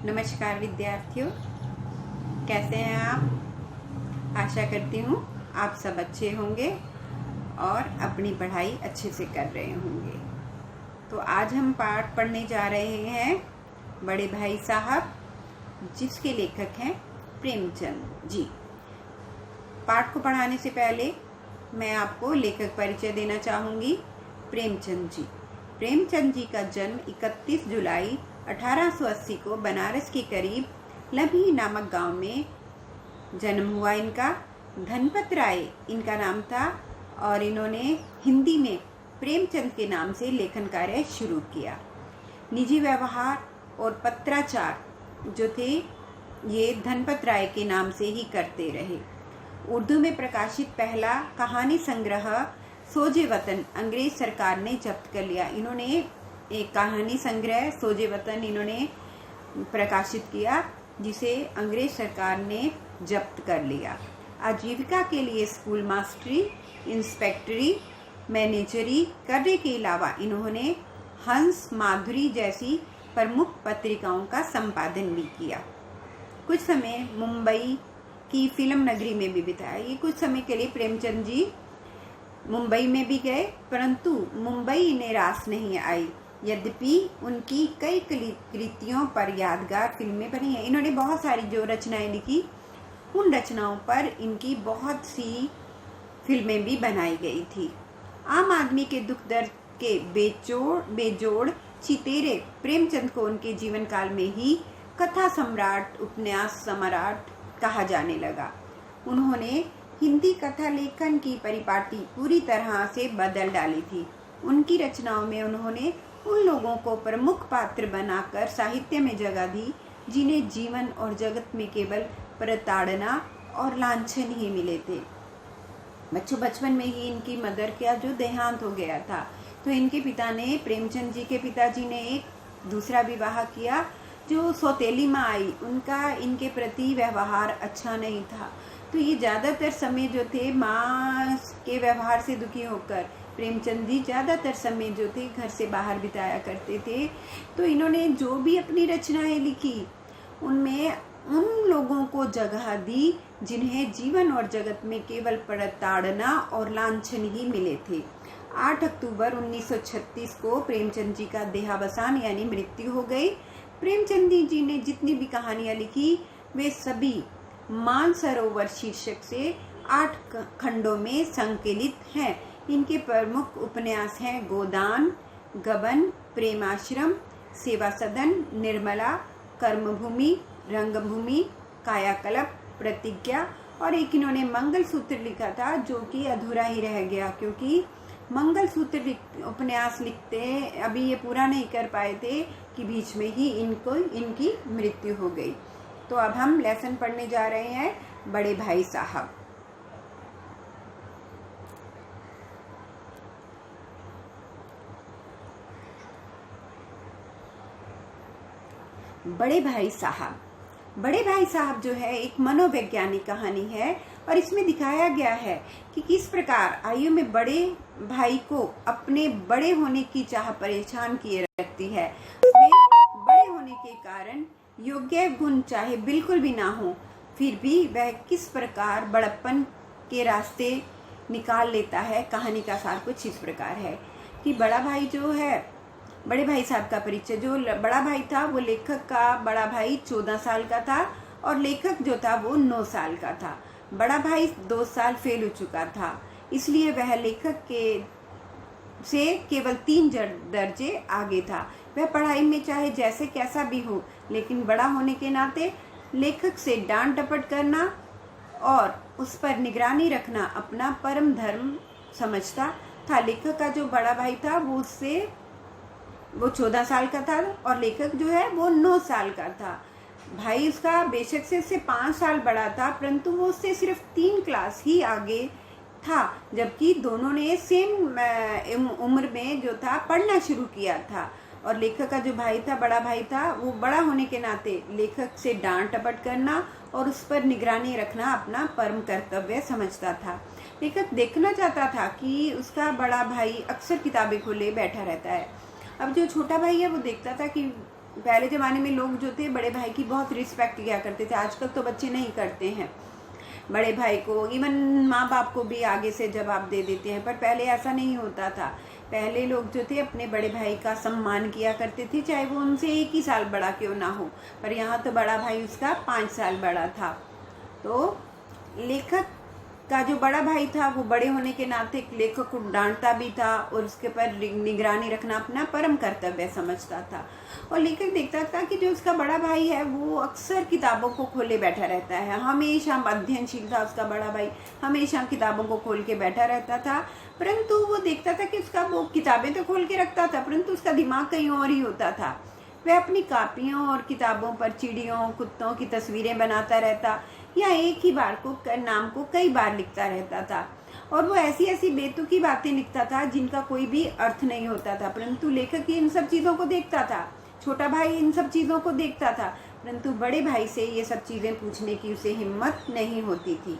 नमस्कार विद्यार्थियों, कैसे हैं आप। आशा करती हूँ आप सब अच्छे होंगे और अपनी पढ़ाई अच्छे से कर रहे होंगे। तो आज हम पाठ पढ़ने जा रहे हैं बड़े भाई साहब, जिसके लेखक हैं प्रेमचंद जी। पाठ को पढ़ाने से पहले मैं आपको लेखक परिचय देना चाहूँगी। प्रेमचंद जी, प्रेमचंद जी का जन्म 31 जुलाई 1880 को बनारस के करीब लम्ही नामक गांव में जन्म हुआ। इनका धनपत राय इनका नाम था और इन्होंने हिंदी में प्रेमचंद के नाम से लेखन कार्य शुरू किया। निजी व्यवहार और पत्राचार जो थे ये धनपत राय के नाम से ही करते रहे। उर्दू में प्रकाशित पहला कहानी संग्रह सोजे वतन अंग्रेज सरकार ने जब्त कर लिया। इन्होंने एक कहानी संग्रह सोजे वतन इन्होंने प्रकाशित किया, जिसे अंग्रेज सरकार ने जब्त कर लिया। आजीविका के लिए स्कूल मास्टरी, इंस्पेक्टरी, मैनेजरी करने के अलावा इन्होंने हंस, माधुरी जैसी प्रमुख पत्रिकाओं का संपादन भी किया। कुछ समय मुंबई की फिल्म नगरी में भी बिताया। ये कुछ समय के लिए प्रेमचंद जी मुंबई में भी गए, परंतु मुंबई इन्हें रास नहीं आई। यद्यपि उनकी कई कृतियों पर यादगार फिल्में बनी हैं। इन्होंने बहुत सारी जो रचनाएं लिखी, उन रचनाओं पर इनकी बहुत सी फिल्में भी बनाई गई थी। आम आदमी के दुख दर्द के बेजोड़ चितेरे प्रेमचंद को उनके जीवन काल में ही कथा सम्राट, उपन्यास सम्राट कहा जाने लगा। उन्होंने हिंदी कथा लेखन की परिपाटी पूरी तरह से बदल डाली थी। उनकी रचनाओं में उन्होंने उन लोगों को प्रमुख पात्र बनाकर साहित्य में जगह दी जिन्हें जीवन और जगत में केवल प्रताड़ना और लांछन ही मिले थे। बचपन में ही इनकी मदर का जो देहांत हो गया था, तो इनके पिता ने, प्रेमचंद जी के पिताजी ने एक दूसरा विवाह किया। जो सौतेली माँ आई, उनका इनके प्रति व्यवहार अच्छा नहीं था। तो ये ज़्यादातर समय जो थे माँ के व्यवहार से दुखी होकर प्रेमचंद जी ज़्यादातर समय जो थे घर से बाहर बिताया करते थे। तो इन्होंने जो भी अपनी रचनाएं लिखी, उनमें उन लोगों को जगह दी जिन्हें जीवन और जगत में केवल प्रताड़ना और लांछन ही मिले थे। 8 अक्टूबर 1936 को प्रेमचंद जी का देहावसान यानी मृत्यु हो गई। प्रेमचंद जी ने जितनी भी कहानियां लिखी, वे सभी मानसरोवर शीर्षक से 8 खंडों में संकलित हैं। इनके प्रमुख उपन्यास हैं गोदान, गबन, प्रेमाश्रम, सेवा सदन, निर्मला, कर्मभूमि, रंगभूमि, कायाकल्प, प्रतिज्ञा और एक इन्होंने मंगलसूत्र लिखा था, जो कि अधूरा ही रह गया, क्योंकि मंगलसूत्र उपन्यास लिखते अभी ये पूरा नहीं कर पाए थे कि बीच में ही इनकी मृत्यु हो गई। तो अब हम लेसन पढ़ने जा रहे हैं बड़े भाई साहब। बड़े भाई साहब। बड़े भाई साहब जो है एक मनोवैज्ञानिक कहानी है और इसमें दिखाया गया है कि किस प्रकार आयु में बड़े भाई को अपने बड़े होने की चाह परेशान किए रखती है। उसमें बड़े होने के कारण योग्य गुण चाहे बिल्कुल भी ना हो, फिर भी वह किस प्रकार बड़प्पन के रास्ते निकाल लेता है। कहानी का सार कुछ इस प्रकार है कि बड़ा भाई जो है, बड़े भाई साहब का परिचय। जो बड़ा भाई था वो लेखक का बड़ा भाई 14 साल का था और लेखक जो था वो 9 साल का था। बड़ा भाई 2 साल फेल हो चुका था, इसलिए वह लेखक से केवल 3 दर्जे आगे था। वह पढ़ाई में चाहे जैसे कैसा भी हो, लेकिन बड़ा होने के नाते लेखक से डांट डपट करना और उस पर निगरानी रखना अपना परम धर्म समझता था। लेखक का जो बड़ा भाई था वो 14 साल का था और लेखक जो है वो 9 साल का था। भाई उसका बेशक से उससे 5 साल बड़ा था, परंतु वो उससे सिर्फ 3 क्लास ही आगे था, जबकि दोनों ने सेम उम्र में जो था पढ़ना शुरू किया था। और लेखक का जो भाई था, बड़ा भाई था, वो बड़ा होने के नाते लेखक से डांट टपट करना और उस पर निगरानी रखना अपना परम कर्तव्य समझता था। लेखक देखना चाहता था कि उसका बड़ा भाई अक्सर किताबें खोले बैठा रहता है। अब जो छोटा भाई है वो देखता था कि पहले ज़माने में लोग जो थे बड़े भाई की बहुत रिस्पेक्ट किया करते थे। आजकल तो बच्चे नहीं करते हैं, बड़े भाई को, इवन माँ बाप को भी आगे से जवाब दे देते हैं। पर पहले ऐसा नहीं होता था। पहले लोग जो थे अपने बड़े भाई का सम्मान किया करते थे, चाहे वो उनसे 1 ही साल बड़ा क्यों ना हो। पर यहाँ तो बड़ा भाई उसका 5 साल बड़ा था। तो लेखक का जो बड़ा भाई था वो बड़े होने के नाते लेखक को डांटता भी था और उसके पर निगरानी रखना अपना परम कर्तव्य समझता था। और लेखक देखता था कि जो उसका बड़ा भाई है वो अक्सर किताबों को खोले बैठा रहता है, हमेशा अध्ययनशील था उसका बड़ा भाई, हमेशा किताबों को खोल के बैठा रहता था। परंतु वो देखता था कि उसका वो किताबें तो खोल के रखता था परंतु उसका दिमाग कहीं और ही होता था। वह अपनी कापियों और किताबों पर चिड़ियों कुत्तों की तस्वीरें बनाता रहता या एक ही बार को नाम को कई बार लिखता रहता था। और वो ऐसी ऐसी बेतुकी बातें लिखता था जिनका कोई भी अर्थ नहीं होता था। परंतु लेखक इन सब चीज़ों को देखता था, छोटा भाई इन सब चीज़ों को देखता था, परंतु बड़े भाई से ये सब चीज़ें पूछने की उसे हिम्मत नहीं होती थी।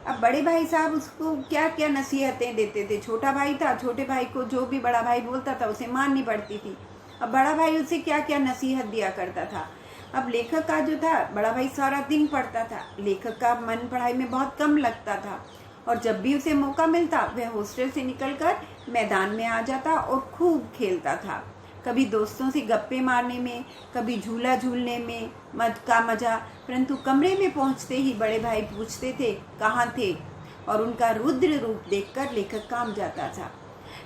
अब बड़े भाई साहब उसको क्या क्या नसीहतें देते थे। छोटा भाई था, छोटे भाई को जो भी बड़ा भाई बोलता था उसे माननी पड़ती थी। अब बड़ा भाई उसे क्या क्या नसीहत दिया करता था। अब लेखक का जो था बड़ा भाई सारा दिन पढ़ता था, लेखक का मन पढ़ाई में बहुत कम लगता था और जब भी उसे मौका मिलता वह हॉस्टल से निकलकर मैदान में आ जाता और खूब खेलता था। कभी दोस्तों से गप्पे मारने में, कभी झूला झूलने में का मजा। परंतु कमरे में पहुंचते ही बड़े भाई पूछते थे कहाँ थे, और उनका रुद्र रूप देखकर लेखक कांप जाता था।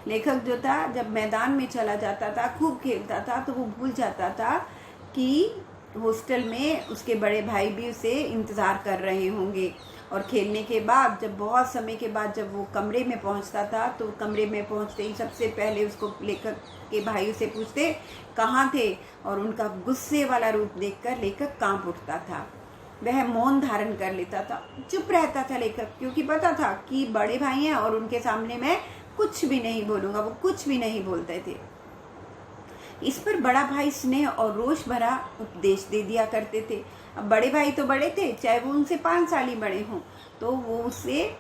लेखक जो था जब मैदान में चला जाता था, खूब खेलता था, तो वो भूल जाता था कि हॉस्टल में उसके बड़े भाई भी उसे इंतज़ार कर रहे होंगे। और खेलने के बाद जब बहुत समय के बाद जब वो कमरे में पहुंचता था तो कमरे में पहुंचते ही सबसे पहले उसको लेखक के भाई से पूछते कहाँ थे, और उनका गुस्से वाला रूप देखकर लेखक कांप उठता था। वह मौन धारण कर लेता था, चुप रहता था लेखक, क्योंकि पता था कि बड़े भाई हैं और उनके सामने मैं कुछ भी नहीं बोलूँगा। वो कुछ भी नहीं बोलते थे। इस पर बड़ा भाई स्नेह और रोष भरा उपदेश दे दिया करते थे। अब बड़े भाई तो बड़े थे, चाहे वो उनसे 5 साल ही बड़े हों, तो वो उससे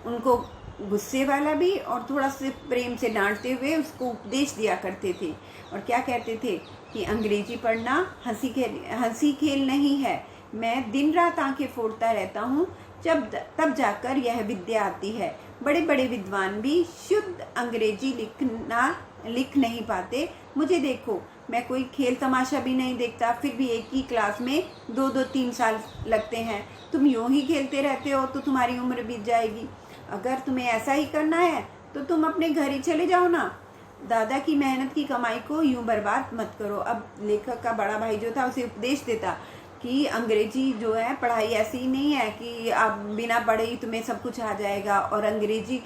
उनको गुस्से वाला भी और थोड़ा से प्रेम से डांटते हुए उसको उपदेश दिया करते थे। और क्या कहते थे कि अंग्रेजी पढ़ना हंसी खेल नहीं है। मैं दिन रात आंखें फोड़ता रहता हूँ, तब जाकर यह विद्या आती है। बड़े बड़े विद्वान भी शुद्ध अंग्रेजी लिख नहीं पाते। मुझे देखो, मैं कोई खेल तमाशा भी नहीं देखता, फिर भी एक ही क्लास में 2-3 साल लगते हैं। तुम यूं ही खेलते रहते हो तो तुम्हारी उम्र बीत जाएगी। अगर तुम्हें ऐसा ही करना है तो तुम अपने घर ही चले जाओ ना। दादा की मेहनत की कमाई को यूं बर्बाद मत करो। अब लेखक का बड़ा भाई जो था उसे उपदेश देता कि अंग्रेजी जो है पढ़ाई ऐसी ही नहीं है कि आप बिना पढ़े ही तुम्हें सब कुछ आ जाएगा, और अंग्रेजी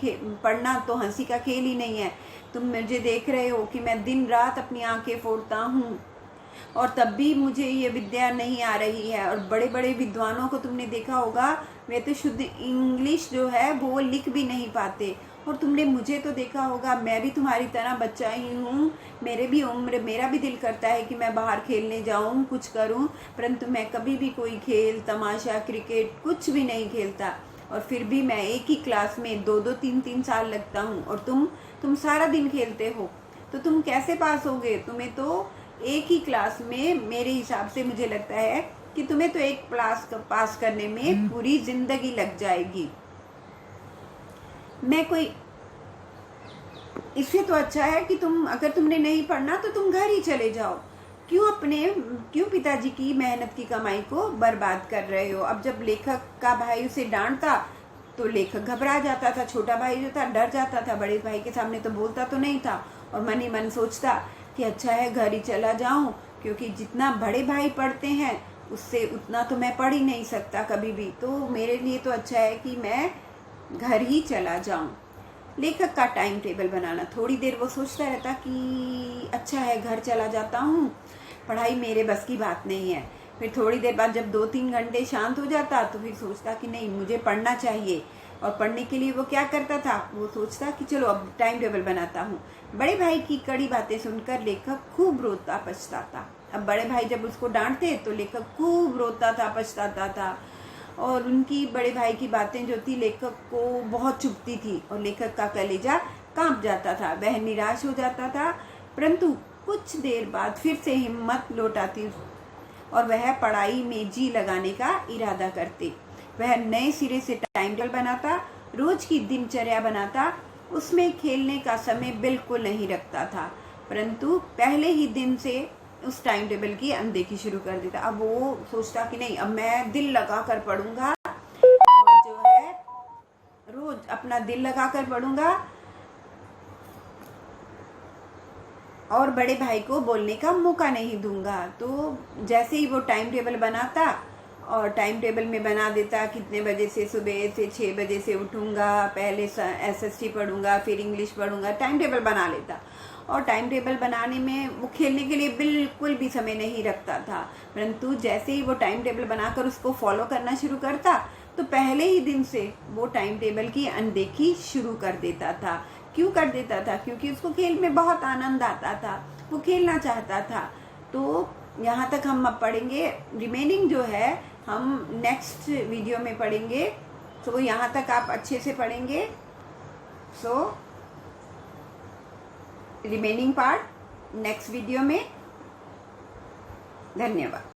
पढ़ना तो हंसी का खेल ही नहीं है। तुम मुझे देख रहे हो कि मैं दिन रात अपनी आंखें फोड़ता हूँ और तब भी मुझे ये विद्या नहीं आ रही है। और बड़े बड़े विद्वानों को तुमने देखा होगा, वे तो शुद्ध इंग्लिश जो है वो लिख भी नहीं पाते। और तुमने मुझे तो देखा होगा, मैं भी तुम्हारी तरह बच्चा ही हूँ। मेरा भी दिल करता है कि मैं बाहर खेलने जाऊँ, कुछ करूँ, परंतु मैं कभी भी कोई खेल तमाशा क्रिकेट कुछ भी नहीं खेलता। और फिर भी मैं एक ही क्लास में 2-3 साल लगता हूँ, और तुम सारा दिन खेलते हो, तो तुम कैसे पास होगे? तुम्हें तो एक ही क्लास में, मेरे हिसाब से मुझे लगता है कि तुम्हें तो एक क्लास पास करने में पूरी जिंदगी लग जाएगी। इससे तो अच्छा है कि अगर तुमने नहीं पढ़ना तो तुम घर ही चले जाओ। क्यों पिताजी की मेहनत की कमाई को बर्बाद कर रहे हो? अब जब लेखक का भाई उसे डांटता तो लेखक घबरा जाता था। छोटा भाई जो था डर जाता था, बड़े भाई के सामने तो बोलता तो नहीं था, और मन ही मन सोचता कि अच्छा है घर ही चला जाऊं, क्योंकि जितना बड़े भाई पढ़ते हैं उससे उतना तो मैं पढ़ ही नहीं सकता कभी भी, तो मेरे लिए तो अच्छा है कि मैं घर ही चला जाऊं। लेखक का टाइम टेबल बनाना, थोड़ी देर वो सोचता रहता कि अच्छा है घर चला जाता हूँ, पढ़ाई मेरे बस की बात नहीं है। फिर थोड़ी देर बाद जब 2-3 घंटे शांत हो जाता तो फिर सोचता कि नहीं, मुझे पढ़ना चाहिए। और पढ़ने के लिए वो क्या करता था, वो सोचता कि चलो अब टाइम टेबल बनाता हूँ। बड़े भाई की कड़ी बातें सुनकर लेखक खूब रोता पछताता। अब बड़े भाई जब उसको डांटते तो लेखक खूब रोता था, पछताता था, और उनकी बड़े भाई की बातें जो थी लेखक को बहुत चुभती थी और लेखक का कलेजा कांप जाता था। वह निराश हो जाता था, परंतु कुछ देर बाद फिर से हिम्मत लौटाती और वह पढ़ाई में जी लगाने का इरादा करते। वह नए सिरे से टाइम टेबल बनाता, रोज की दिनचर्या बनाता। उसमें खेलने का समय बिल्कुल नहीं रखता था, परंतु पहले ही दिन से उस टाइम टेबल की अनदेखी शुरू कर देता। अब वो सोचता कि नहीं, अब मैं दिल लगा कर पढ़ूंगा और जो है रोज अपना दिल लगा कर पढ़ूंगा और बड़े भाई को बोलने का मौका नहीं दूंगा। तो जैसे ही वो टाइम टेबल बनाता और टाइम टेबल में बना देता कितने बजे से, सुबह से 6 बजे से उठूंगा, पहले SST पढ़ूंगा, फिर इंग्लिश पढ़ूंगा, टाइम टेबल बना लेता। और टाइम टेबल बनाने में वो खेलने के लिए बिल्कुल भी समय नहीं रखता था, परंतु जैसे ही वो टाइम टेबल बनाकर उसको फॉलो करना शुरू करता तो पहले ही दिन से वो टाइम टेबल की अनदेखी शुरू कर देता था। क्यों कर देता था? क्योंकि उसको खेल में बहुत आनंद आता था, वो खेलना चाहता था। तो यहाँ तक हम अब पढ़ेंगे, रिमेनिंग जो है हम नेक्स्ट वीडियो में पढ़ेंगे। तो यहाँ तक आप अच्छे से पढ़ेंगे। So remaining part next video में। धन्यवाद।